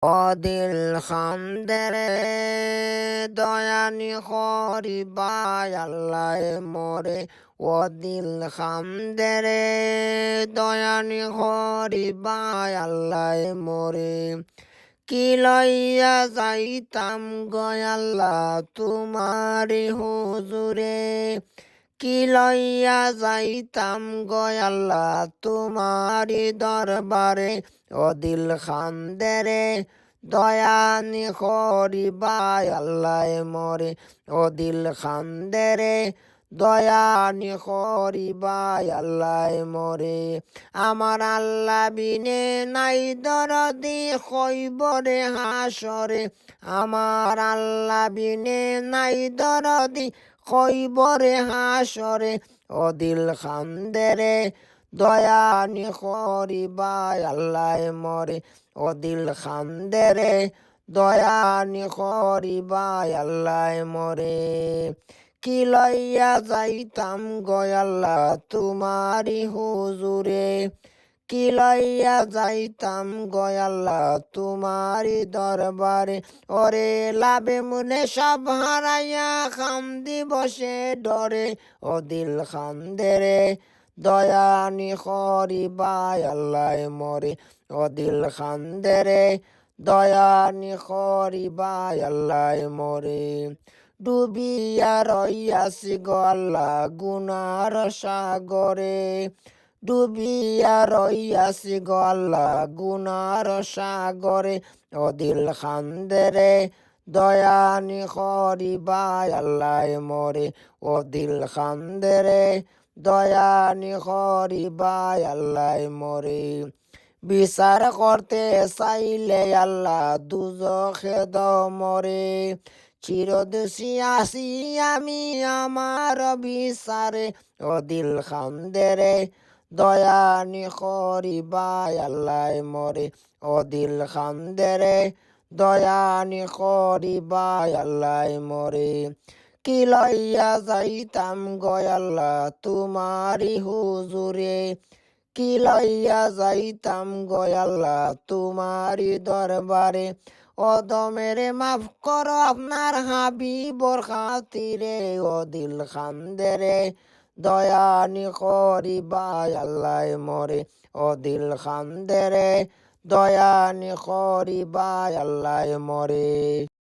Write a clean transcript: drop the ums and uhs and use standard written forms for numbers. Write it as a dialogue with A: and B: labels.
A: অদিল খামদেরে দয়ানি খরিবাই আল্লাহ মরে অদিল খামদেরে দয়ানি খরিবাই আল্লাহ মরে কি লইয়া যাইতাম গয়াল্লা তোমারি হুজুরে কি লইয়া যাইতাম গয়াল্লা তোমারি দরবারে অদিল খামদেরে দয়ানি খরিবাই আল্লাহ মরে অদিল খামদেরে দয়ানি খরিবাই আল্লাহ মরে আমার আল্লাহ বিনে নাই দরদি খৈবরে হাসরে আমার আল্লাহ বিনে নাই দরদি খৈবরে হাসরে অদিল খামদেরে দয়ানি খরিবাই আল্লাহ মরে অদিল খামদেরে দয়ানি খরিবাই আল্লাহ মরে কি লইয়া যাইতাম গয়াল্লা তোমারি হুজুরে কি লইয়া যাইতাম গয়াল্লা তোমারি দরবারে ওরে লাভে মনে সব হারাইয়া খাম দিবসে ডরে অদিল খামদেরে দয়ানি খরিবাই আল্লাহ মরে অদিল খামদেরে দয়ানি খরিবাই আল্লাহ মরে ডুবিয়া রইয়াছি গল্লা গুনার সাগরে ডুবিয়া রইয়াছি গল্লা গুনার সাগরে অদিল খামদেরে দয়ানি খরিবাই আল্লাহ মরে অদিল খামদেরে দয়ানি খরিবাই আল্লাহ মরে বিচার করতে চাইলে আল্লাহ দুজখে মরে চিরদোষী আসি আমি আমার বিচারে অদিল খামদেরে দয়ানি খরিবাই আল্লাহ মরে অদিল খামদেরে দয়ানি খরিবাই আল্লাহ মরে কি লইয়া যাইতাম গয়াল্লা তোমারি হুজুরে কি লইয়া যাইতাম গয়াল্লা তোমারি দরবারে অদমেরে মাফ করো আপনার হাবিবর খাতিরে অদিল খামদেরে দয়ানি খরিবাই আল্লাহ মরে অদিল খামদেরে দয়ানি খরিবাই আল্লাহ মরে।